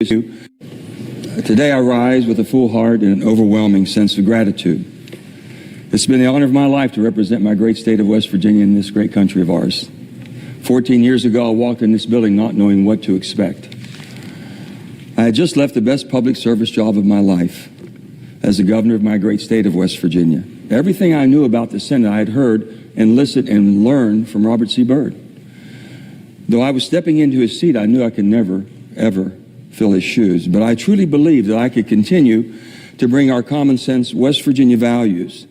Today I rise with a full heart and an overwhelming sense of gratitude. It's been the honor of my life to represent my great state of West Virginia in this great country of ours. 14 years ago, I walked in this building not knowing what to expect. I had just left the best public service job of my life as the governor of my great state of West Virginia. Everything I knew about the Senate I had heard and listened and learned from Robert C. Byrd. Though I was stepping into his seat, I knew I could never, ever fill his shoes. But I truly believed that I could continue to bring our common sense West Virginia values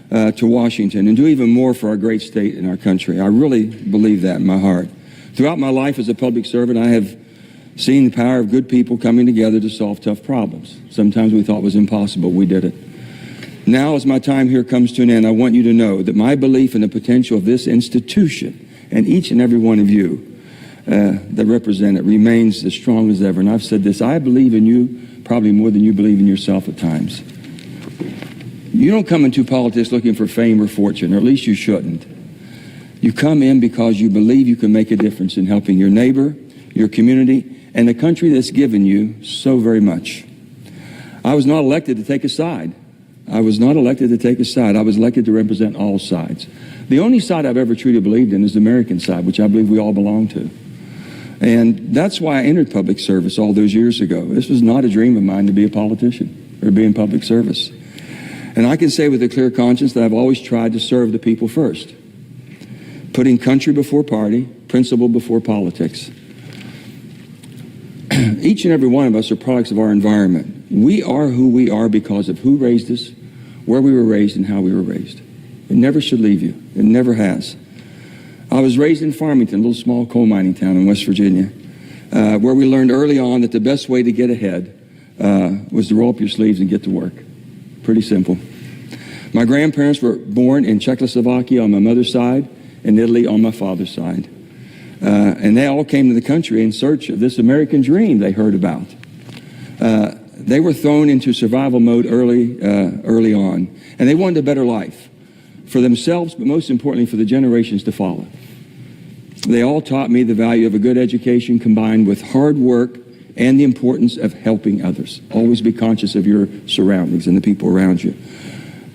to Washington and do even more for our great state and our country. I really believe that in my heart. Throughout my life as a public servant, I have seen the power of good people coming together to solve tough problems. Sometimes we thought it was impossible. We did it. Now, as my time here comes to an end, I want you to know that my belief in the potential of this institution and each and every one of you that represent it remains as strong as ever. And I've said this, I believe in you probably more than you believe in yourself at times. You don't come into politics looking for fame or fortune, or at least you shouldn't. You come in because you believe you can make a difference in helping your neighbor, your community, and the country that's given you so very much. I was not elected to take a side. I was not elected to take a side. I was elected to represent all sides. The only side I've ever truly believed in is the American side, which I believe we all belong to. And that's why I entered public service all those years ago. This was not a dream of mine to be a politician or be in public service. And I can say with a clear conscience that I've always tried to serve the people first, putting country before party, principle before politics. Each and every one of us are products of our environment. We are who we are because of who raised us, where we were raised, and how we were raised. It never should leave you. It never has. I was raised in Farmington, a little small coal mining town in West Virginia, where we learned early on that the best way to get ahead was to roll up your sleeves and get to work. Pretty simple. My grandparents were born in Czechoslovakia on my mother's side and Italy on my father's side. And they all came to the country in search of this American dream they heard about. They were thrown into survival mode early on, and they wanted a better life for themselves, but most importantly for the generations to follow. They all taught me the value of a good education combined with hard work and the importance of helping others. Always be conscious of your surroundings and the people around you.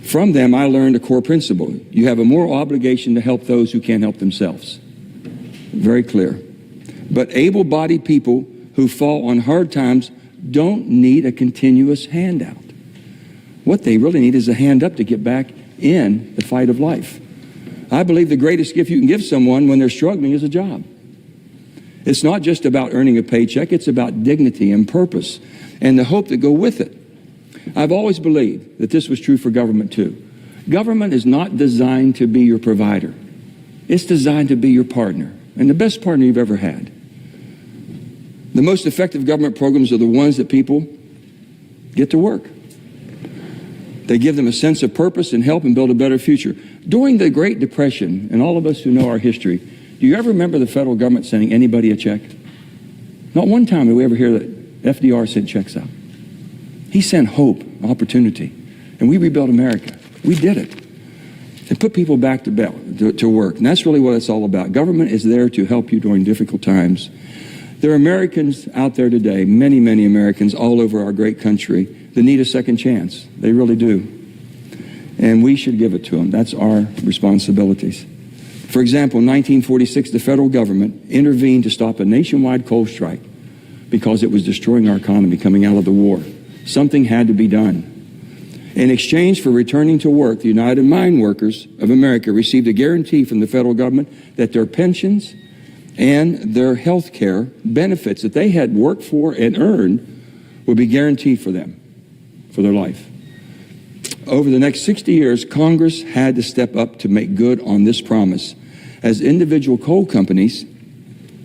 From them, I learned a core principle. You have a moral obligation to help those who can't help themselves. Very clear. But able-bodied people who fall on hard times don't need a continuous handout. What they really need is a hand up to get back in the fight of life. I believe the greatest gift you can give someone when they're struggling is a job. It's not just about earning a paycheck, it's about dignity and purpose and the hope that go with it. I've always believed that this was true for government too. Government is not designed to be your provider. It's designed to be your partner, and the best partner you've ever had. The most effective government programs are the ones that people get to work. They give them a sense of purpose and help and build a better future. During the Great Depression, and all of us who know our history, do you ever remember the federal government sending anybody a check? Not one time did we ever hear that FDR sent checks out. He sent hope, opportunity, and we rebuilt America. We did it. It put people back to work, and that's really what it's all about. Government is there to help you during difficult times. There are Americans out there today, many, many Americans all over our great country that need a second chance. They really do. And we should give it to them. That's our responsibilities. For example, in 1946, the federal government intervened to stop a nationwide coal strike because it was destroying our economy coming out of the war. Something had to be done. In exchange for returning to work, the United Mine Workers of America received a guarantee from the federal government that their pensions and their health care benefits that they had worked for and earned would be guaranteed for them, for their life. Over the next 60 years, Congress had to step up to make good on this promise, as individual coal companies'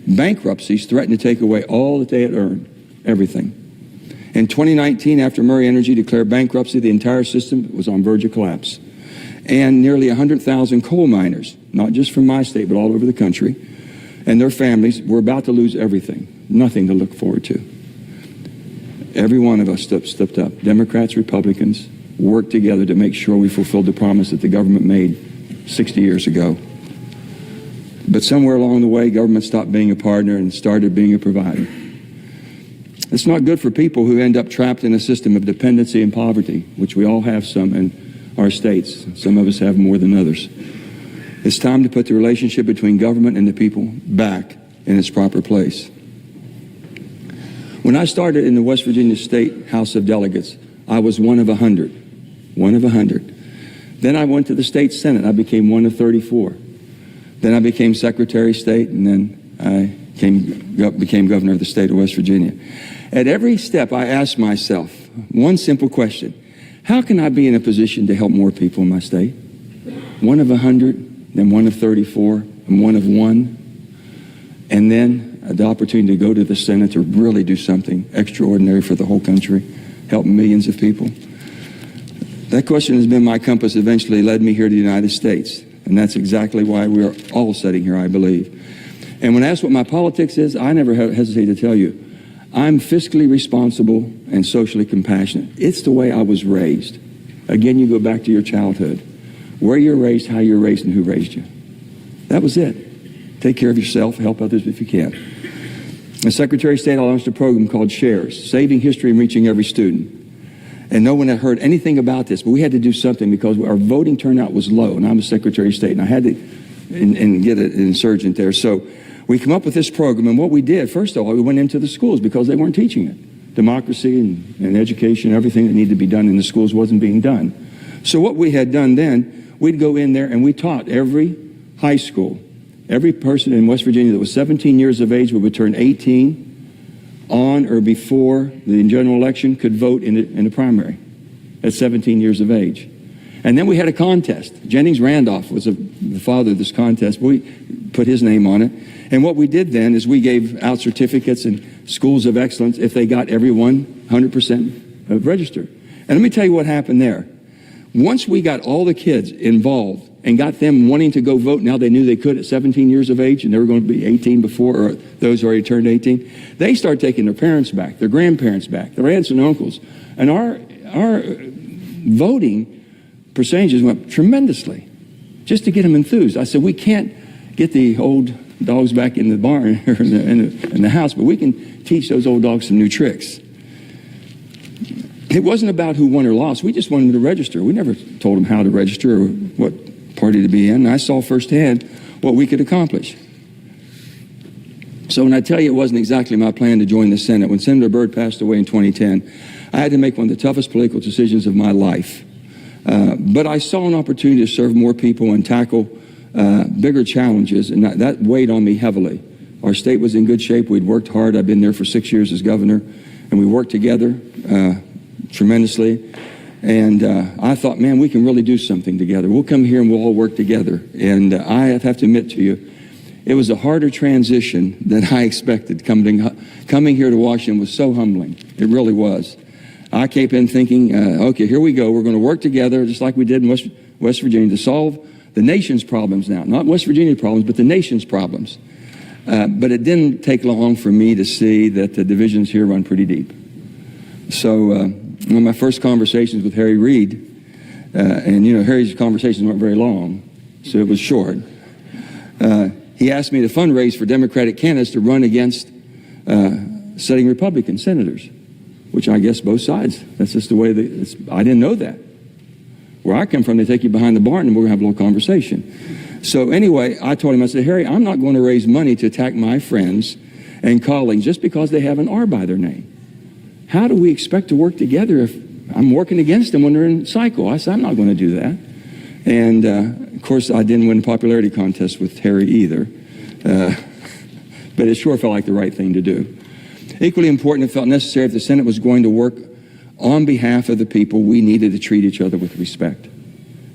bankruptcies threatened to take away all that they had earned, everything. In 2019, after Murray Energy declared bankruptcy, the entire system was on verge of collapse. And nearly 100,000 coal miners, not just from my state, but all over the country, and their families were about to lose everything, nothing to look forward to. Every one of us stepped up, Democrats, Republicans, worked together to make sure we fulfilled the promise that the government made 60 years ago. But somewhere along the way, government stopped being a partner and started being a provider. It's not good for people who end up trapped in a system of dependency and poverty, which we all have some in our states. Some of us have more than others. It's time to put the relationship between government and the people back in its proper place. When I started in the West Virginia State House of Delegates, I was one of 100. One of 100. Then I went to the state Senate. I became one of 34. Then I became Secretary of State, and then I became governor of the state of West Virginia. At every step, I asked myself one simple question: how can I be in a position to help more people in my state? One of 100, then one of 34, and one of 1, and then the opportunity to go to the Senate to really do something extraordinary for the whole country, help millions of people. That question has been my compass, eventually led me here to the United States. And that's exactly why we are all sitting here, I believe. And when asked what my politics is, I never hesitate to tell you, I'm fiscally responsible and socially compassionate. It's the way I was raised. Again, you go back to your childhood. Where you're raised, how you're raised, and who raised you. That was it. Take care of yourself, help others if you can. As Secretary of State, I launched a program called SHARES, Saving History and Reaching Every Student. And no one had heard anything about this, but we had to do something because our voting turnout was low, and I'm a Secretary of State, and I had to get an insurgent there. So we come up with this program, and what we did, first of all, we went into the schools because they weren't teaching it. Democracy and education, everything that needed to be done in the schools wasn't being done. So what we had done then, we'd go in there and we taught every high school, every person in West Virginia that was 17 years of age would turn 18 on or before the general election could vote in the primary at 17 years of age. And then we had a contest. Jennings Randolph was the father of this contest. We put his name on it. And what we did then is we gave out certificates and schools of excellence if they got everyone 100% registered. And let me tell you what happened there. Once we got all the kids involved and got them wanting to go vote, now they knew they could at 17 years of age and they were going to be 18 before, or those who already turned 18, they started taking their parents back, their grandparents back, their aunts and uncles. And our voting percentages went tremendously just to get them enthused. I said, we can't get the old dogs back in the barn or in the house, but we can teach those old dogs some new tricks. It wasn't about who won or lost. We just wanted them to register. We never told them how to register or what party to be in. And I saw firsthand what we could accomplish. So when I tell you it wasn't exactly my plan to join the Senate, when Senator Byrd passed away in 2010, I had to make one of the toughest political decisions of my life. But I saw an opportunity to serve more people and tackle bigger challenges, and that weighed on me heavily. Our state was in good shape. We'd worked hard. I've been there for 6 years as governor, and we worked together tremendously. And I thought, man, we can really do something together. We'll come here and we'll all work together. And I have to admit to you, it was a harder transition than I expected. Coming here to Washington was so humbling. It really was. I came in thinking, okay, here we go. We're going to work together just like we did in West Virginia to solve the nation's problems now. Not West Virginia problems, but the nation's problems. But it didn't take long for me to see that the divisions here run pretty deep. So one of my first conversations with Harry Reid, and you know, Harry's conversations weren't very long, so it was short. He asked me to fundraise for Democratic candidates to run against sitting Republican senators, which I guess both sides. That's just the way I didn't know that. Where I come from, they take you behind the barn and we're going to have a little conversation. So anyway, I told him, I said, Harry, I'm not going to raise money to attack my friends and colleagues just because they have an R by their name. How do we expect to work together if I'm working against them when they're in cycle? I said, I'm not going to do that. And of course, I didn't win the popularity contest with Harry either. But it sure felt like the right thing to do. Equally important, it felt necessary if the Senate was going to work on behalf of the people, we needed to treat each other with respect.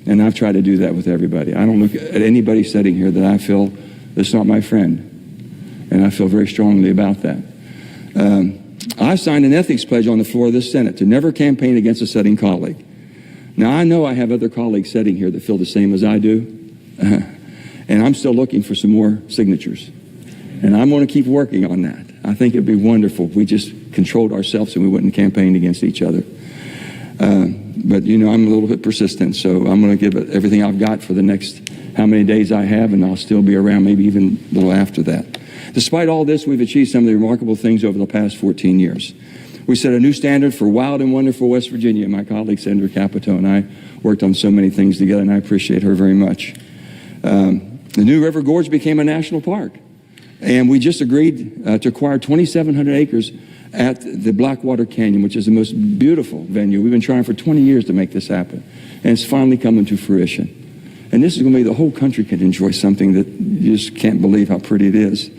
And I've tried to do that with everybody. I don't look at anybody sitting here that I feel that's not my friend. And I feel very strongly about that. I signed an ethics pledge on the floor of this Senate to never campaign against a sitting colleague. Now, I know I have other colleagues sitting here that feel the same as I do. And I'm still looking for some more signatures. And I'm going to keep working on that. I think it'd be wonderful if we just controlled ourselves and we wouldn't campaign against each other. But, you know, I'm a little bit persistent, so I'm going to give it everything I've got for the next how many days I have, and I'll still be around maybe even a little after that. Despite all this, we've achieved some of the remarkable things over the past 14 years. We set a new standard for wild and wonderful West Virginia. My colleague, Senator Capito, and I worked on so many things together, and I appreciate her very much. The New River Gorge became a national park, and we just agreed to acquire 2,700 acres at the Blackwater Canyon, which is the most beautiful venue. We've been trying for 20 years to make this happen, and it's finally coming to fruition. And this is going to be the whole country can enjoy something that you just can't believe how pretty it is.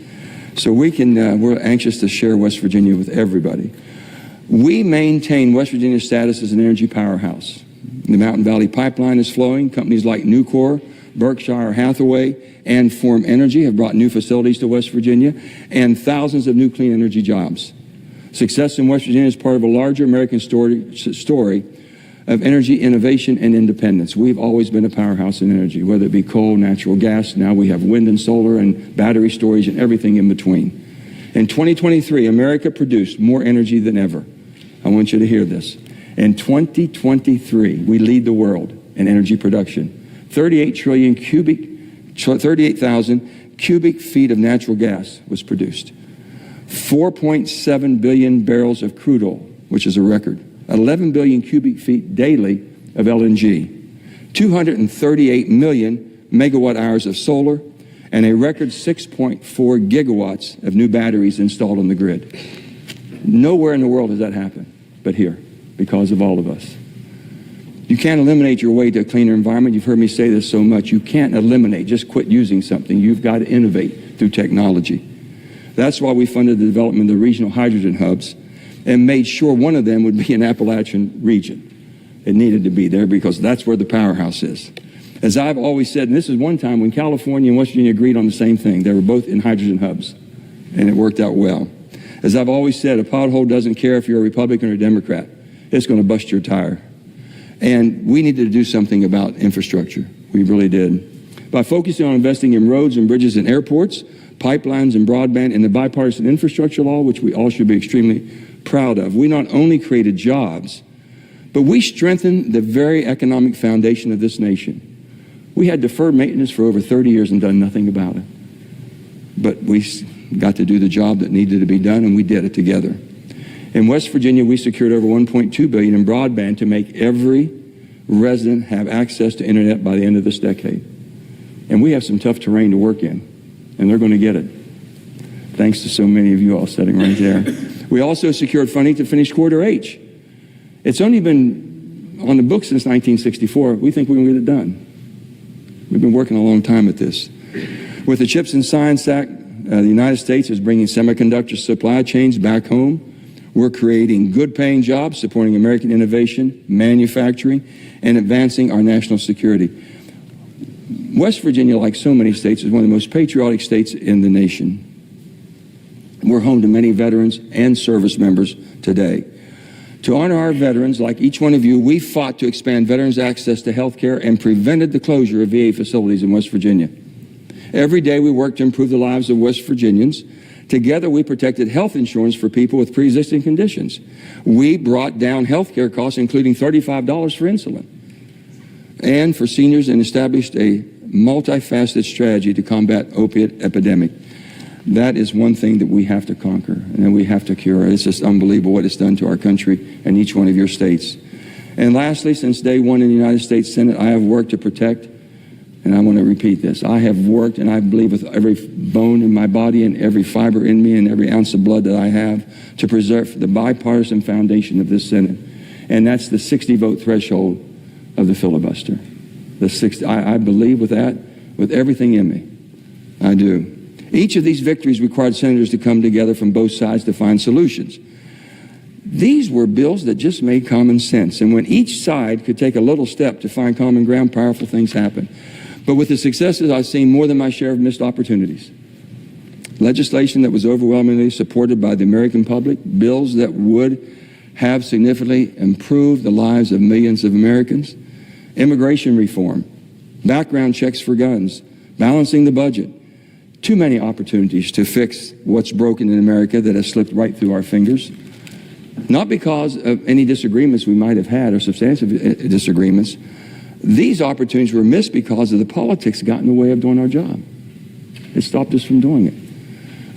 So we're anxious to share West Virginia with everybody. We maintain West Virginia's status as an energy powerhouse. The Mountain Valley Pipeline is flowing. Companies like Nucor, Berkshire Hathaway, and Form Energy have brought new facilities to West Virginia and thousands of new clean energy jobs. Success in West Virginia is part of a larger American story of energy innovation and independence. We've always been a powerhouse in energy, whether it be coal, natural gas. Now we have wind and solar and battery storage and everything in between. In 2023, America produced more energy than ever. I want you to hear this. In 2023, we lead the world in energy production. 38,000 cubic feet of natural gas was produced. 4.7 billion barrels of crude oil, which is a record. 11 billion cubic feet daily of LNG. 238 million megawatt hours of solar, and a record 6.4 gigawatts of new batteries installed on the grid. Nowhere in the world has that happened but here, because of all of us. You can't eliminate your way to a cleaner environment. You've heard me say this so much. You can't eliminate, just quit using something. You've got to innovate through technology. That's why we funded the development of the regional hydrogen hubs and made sure one of them would be in Appalachian region. It needed to be there because that's where the powerhouse is. As I've always said, and this is one time when California and West Virginia agreed on the same thing. They were both in hydrogen hubs, and it worked out well. As I've always said, a pothole doesn't care if you're a Republican or a Democrat. It's going to bust your tire. And we needed to do something about infrastructure. We really did. By focusing on investing in roads and bridges and airports, pipelines and broadband, and the bipartisan infrastructure law, which we all should be extremely proud of, we not only created jobs, but we strengthened the very economic foundation of this nation. We had deferred maintenance for over 30 years and done nothing about it. But we got to do the job that needed to be done, and we did it together. In West Virginia, we secured over $1.2 billion in broadband to make every resident have access to internet by the end of this decade. And we have some tough terrain to work in, and they're going to get it, thanks to so many of you all sitting right there. We also secured funding to finish Corridor H. It's only been on the books since 1964. We think we're going to get it done. We've been working a long time at this. With the CHIPS and Science Act, the United States is bringing semiconductor supply chains back home. We're creating good-paying jobs, supporting American innovation, manufacturing, and advancing our national security. West Virginia, like so many states, is one of the most patriotic states in the nation. We're home to many veterans and service members today. To honor our veterans, like each one of you, we fought to expand veterans' access to health care and prevented the closure of VA facilities in West Virginia. Every day we worked to improve the lives of West Virginians. Together we protected health insurance for people with pre-existing conditions. We brought down health care costs, including $35 for insulin, and for seniors, and established a multifaceted strategy to combat opiate epidemic. That is one thing that we have to conquer and we have to cure. It's just unbelievable what it's done to our country and each one of your states. And lastly, since day one in the United States Senate, I have worked to protect, and I want to repeat this, I have worked, and I believe with every bone in my body and every fiber in me and every ounce of blood that I have, to preserve the bipartisan foundation of this Senate. And that's the 60-vote threshold of the filibuster. I believe with that, with everything in me. I do. Each of these victories required senators to come together from both sides to find solutions. These were bills that just made common sense. And when each side could take a little step to find common ground, powerful things happen. But with the successes, I've seen more than my share of missed opportunities. Legislation that was overwhelmingly supported by the American public, bills that would have significantly improved the lives of millions of Americans, immigration reform, background checks for guns, balancing the budget. Too many opportunities to fix what's broken in America that has slipped right through our fingers. Not because of any disagreements we might have had or substantive disagreements. These opportunities were missed because of the politics got in the way of doing our job. It stopped us from doing it.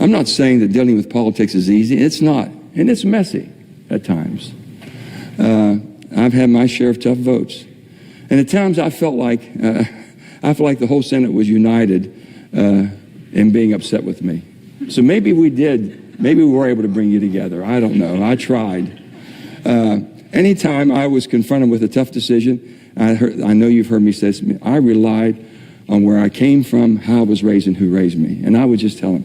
I'm not saying that dealing with politics is easy. It's not. And it's messy at times. I've had my share of tough votes. And at times I felt like the whole Senate was united in being upset with me. So maybe we were able to bring you together. I don't know. I tried. Anytime I was confronted with a tough decision, I know you've heard me say this, I relied on where I came from, how I was raised, and who raised me. And I would just tell them,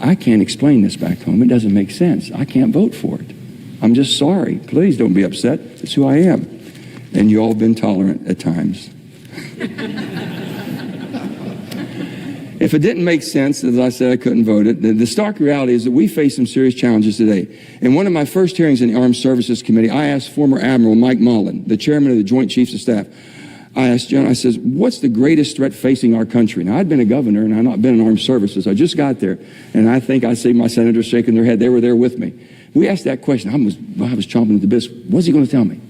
I can't explain this back home. It doesn't make sense. I can't vote for it. I'm just sorry. Please don't be upset. It's who I am. And you all have been tolerant at times. If it didn't make sense, as I said, I couldn't vote it. The stark reality is that we face some serious challenges today. In one of my first hearings in the Armed Services Committee, I asked former Admiral Mike Mullen, the chairman of the Joint Chiefs of Staff, I asked John, I says, what's the greatest threat facing our country? Now, I'd been a governor and I'd not been in armed services. I just got there. And I think I see my senators shaking their head. They were there with me. We asked that question. I was chomping at the bit. What's he going to tell me?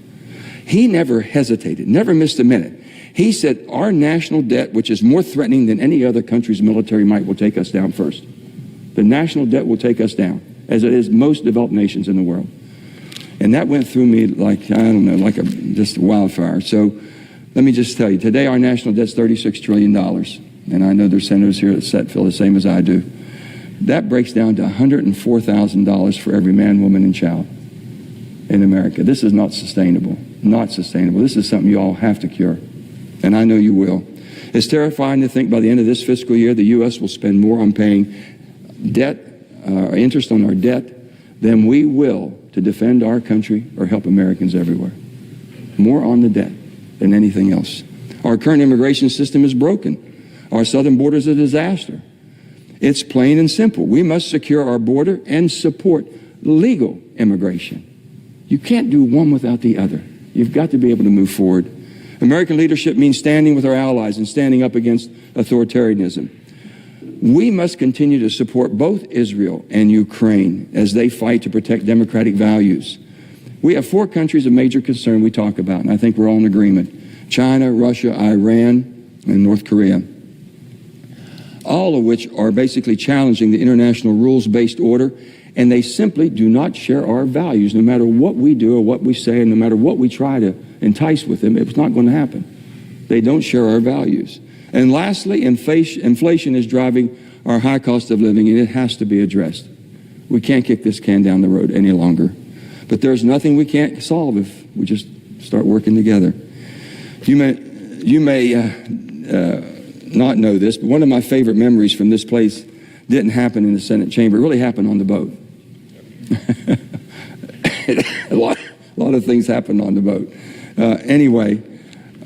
He never hesitated, never missed a minute. He said, our national debt, which is more threatening than any other country's military might, will take us down first. The national debt will take us down, as it is most developed nations in the world. And that went through me like, I don't know, like just a wildfire. So let me just tell you, today our national debt's $36 trillion. And I know there's senators here that feel the same as I do. That breaks down to $104,000 for every man, woman, and child in America. This is not sustainable. Not sustainable. This is something you all have to cure. And I know you will. It's terrifying to think by the end of this fiscal year, the U.S. will spend more on paying debt, interest on our debt, than we will to defend our country or help Americans everywhere. More on the debt than anything else. Our current immigration system is broken. Our southern border is a disaster. It's plain and simple. We must secure our border and support legal immigration. You can't do one without the other. You've got to be able to move forward. American leadership means standing with our allies and standing up against authoritarianism. We must continue to support both Israel and Ukraine as they fight to protect democratic values. We have 4 countries of major concern we talk about, and I think we're all in agreement. China, Russia, Iran, and North Korea. All of which are basically challenging the international rules-based order, and they simply do not share our values. No matter what we do or what we say, and no matter what we try to entice with them, it's not going to happen. They don't share our values. And lastly, inflation is driving our high cost of living, and it has to be addressed. We can't kick this can down the road any longer. But there's nothing we can't solve if we just start working together. You may not know this, but one of my favorite memories from this place didn't happen in the Senate chamber. It really happened on the boat. a lot of things happened on the boat. Anyway,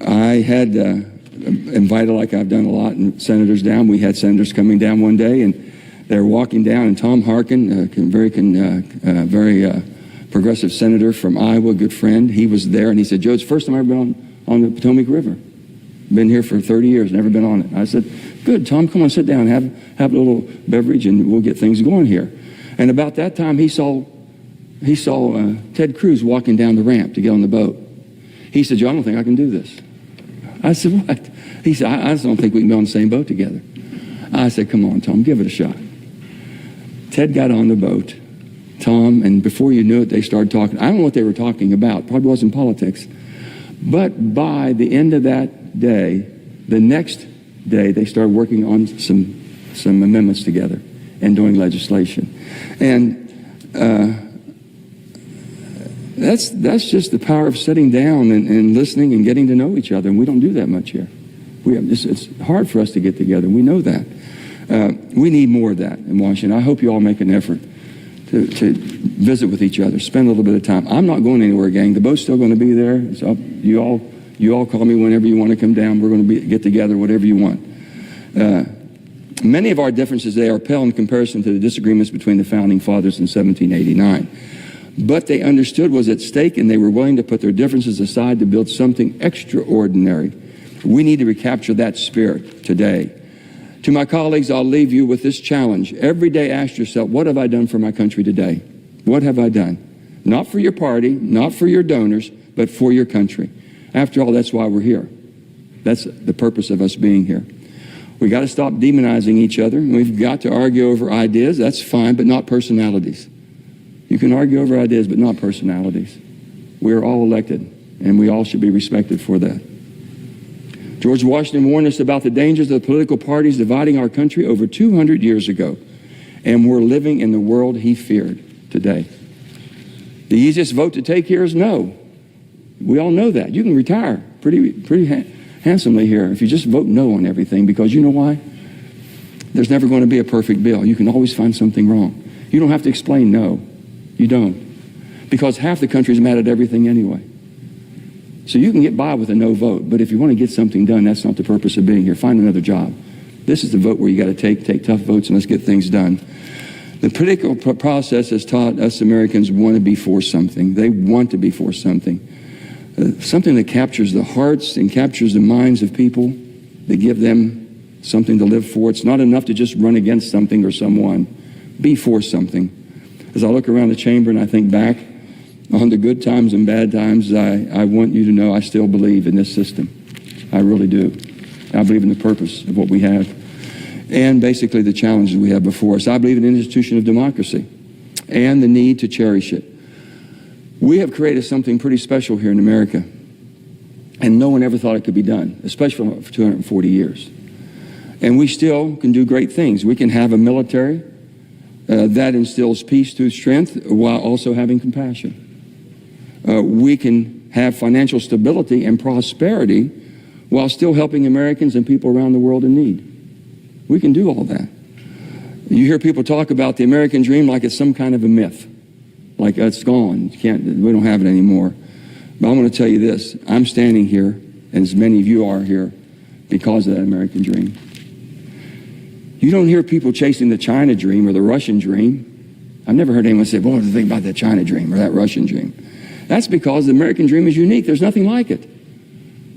I had invited, like I've done a lot, senators down. We had senators coming down one day, and they were walking down, and Tom Harkin, very progressive senator from Iowa, good friend, he was there, and he said, Joe, it's the first time I've ever been on the Potomac River. Been here for 30 years, never been on it. I said, good, Tom, come on, sit down, have a little beverage, and we'll get things going here. And about that time, he saw Ted Cruz walking down the ramp to get on the boat. He said, Joe, I don't think I can do this. I said, what? He said, I just don't think we can be on the same boat together. I said, come on, Tom, give it a shot. Ted got on the boat, Tom, and before you knew it, they started talking. I don't know what they were talking about. Probably wasn't politics. But by the end of that day, the next day, they started working on some amendments together and doing legislation. And that's just the power of sitting down and listening and getting to know each other. And we don't do that much here. It's hard for us to get together. We know that. We need more of that in Washington. I hope you all make an effort to visit with each other, spend a little bit of time. I'm not going anywhere, gang. The boat's still going to be there. So you all call me whenever you want to come down. We're going to get together, whatever you want. Many of our differences today are pale in comparison to the disagreements between the Founding Fathers in 1789. But they understood what was at stake, and they were willing to put their differences aside to build something extraordinary. We need to recapture that spirit today. To my colleagues, I'll leave you with this challenge. Every day ask yourself, what have I done for my country today? What have I done? Not for your party, not for your donors, but for your country. After all, that's why we're here. That's the purpose of us being here. We got to stop demonizing each other. We've got to argue over ideas. That's fine, but not personalities. You can argue over ideas, but not personalities. We're all elected, and we all should be respected for that. George Washington warned us about the dangers of the political parties dividing our country over 200 years ago, and we're living in the world he feared today. The easiest vote to take here is no. We all know that. You can retire pretty handsomely here if you just vote no on everything, because you know why? There's never going to be a perfect bill. You can always find something wrong. You don't have to explain no. You don't. Because half the country's mad at everything anyway. So you can get by with a no vote, but if you want to get something done, that's not the purpose of being here. Find another job. This is the vote where you got to take tough votes and let's get things done. The political process has taught us Americans want to be for something. They want to be for something. Something that captures the hearts and captures the minds of people, that give them something to live for. It's not enough to just run against something or someone. Be for something. As I look around the chamber and I think back on the good times and bad times, I want you to know I still believe in this system. I really do. I believe in the purpose of what we have and basically the challenges we have before us. I believe in an institution of democracy and the need to cherish it. We have created something pretty special here in America, and no one ever thought it could be done, especially for 240 years. And we still can do great things. We can have a military that instills peace through strength while also having compassion. We can have financial stability and prosperity while still helping Americans and people around the world in need. We can do all that. You hear people talk about the American dream like it's some kind of a myth, like it's gone. We don't have it anymore. But I'm going to tell you this. I'm standing here, and as many of you are here, because of that American dream. You don't hear people chasing the China dream or the Russian dream. I've never heard anyone say, boy, what do you think about that China dream or that Russian dream? That's because the American dream is unique. There's nothing like it.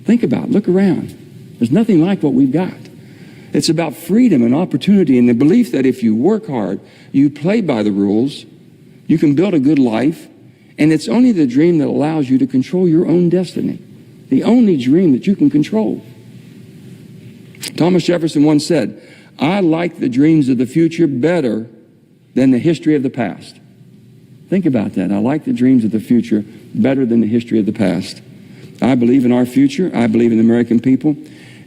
Think about it. Look around. There's nothing like what we've got. It's about freedom and opportunity and the belief that if you work hard, you play by the rules, you can build a good life, and it's only the dream that allows you to control your own destiny. The only dream that you can control. Thomas Jefferson once said, I like the dreams of the future better than the history of the past. Think about that. I like the dreams of the future better than the history of the past. I believe in our future. I believe in the American people.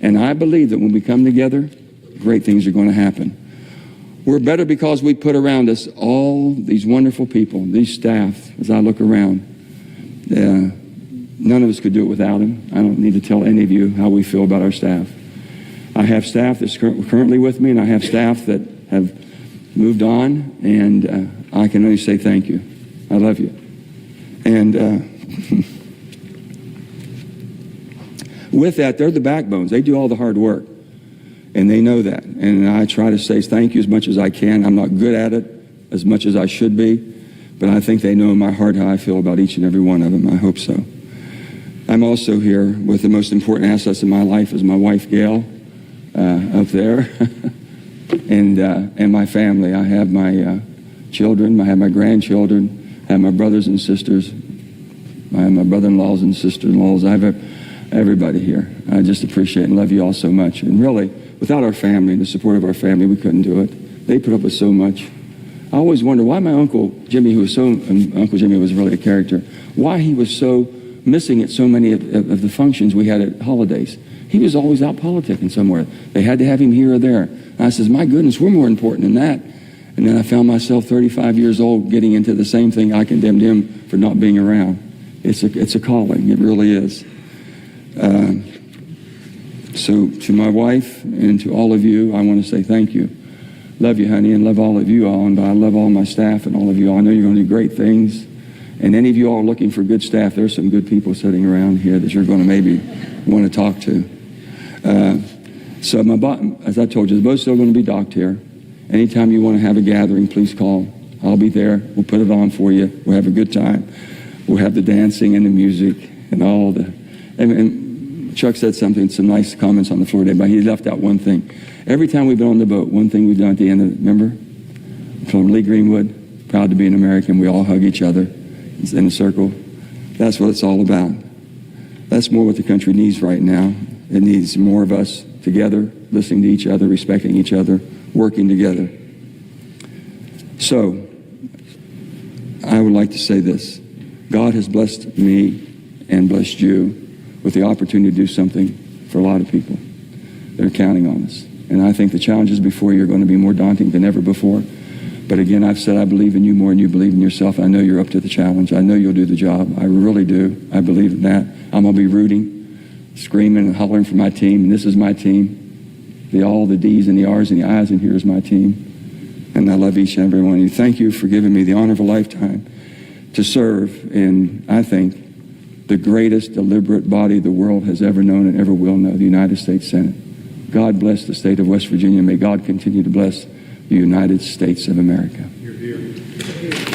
And I believe that when we come together, great things are going to happen. We're better because we put around us all these wonderful people, these staff, as I look around. None of us could do it without them. I don't need to tell any of you how we feel about our staff. I have staff that's currently with me, and I have staff that have moved on, and I can only say thank you. I love you. And with that, they're the backbones. They do all the hard work, and they know that. And I try to say thank you as much as I can. I'm not good at it as much as I should be, but I think they know in my heart how I feel about each and every one of them. I hope so. I'm also here with the most important assets in my life is my wife, Gail, up there, and my family. I have my children, I have my grandchildren, I have my brothers and sisters, I have my brother-in-laws and sister-in-laws. I have everybody here. I just appreciate and love you all so much. And really, without our family and the support of our family, we couldn't do it. They put up with so much. I always wonder why my Uncle Jimmy, Uncle Jimmy was really a character, why he was so missing at so many of the functions we had at holidays. He was always out politicking somewhere. They had to have him here or there. And I says, my goodness, we're more important than that. And then I found myself 35 years old getting into the same thing. I condemned him for not being around. It's a calling. It really is. So to my wife and to all of you, I want to say thank you. Love you, honey, and love all of you all. And I love all my staff and all of you all. I know you're going to do great things. And any of you all are looking for good staff, there's some good people sitting around here that you're going to maybe want to talk to. So as I told you, the boat's still going to be docked here. Anytime you want to have a gathering, please call. I'll be there. We'll put it on for you. We'll have a good time. We'll have the dancing and the music and all the... And Chuck said some nice comments on the floor today, but he left out one thing. Every time we've been on the boat, one thing we've done at the end of it, remember? From Lee Greenwood, proud to be an American. We all hug each other in a circle. That's what it's all about. That's more what the country needs right now. It needs more of us together, listening to each other, respecting each other, working together. So, I would like to say this. God has blessed me and blessed you with the opportunity to do something for a lot of people. They're counting on us. And I think the challenges before you are going to be more daunting than ever before. But again, I've said I believe in you more than you believe in yourself. I know you're up to the challenge. I know you'll do the job. I really do. I believe in that. I'm going to be rooting, screaming and hollering for my team. And this is my team. All the D's and the R's and the I's in here is my team. And I love each and every one of you. Thank you for giving me the honor of a lifetime to serve in, I think, the greatest deliberate body the world has ever known and ever will know, the United States Senate. God bless the state of West Virginia. May God continue to bless the United States of America. You're here.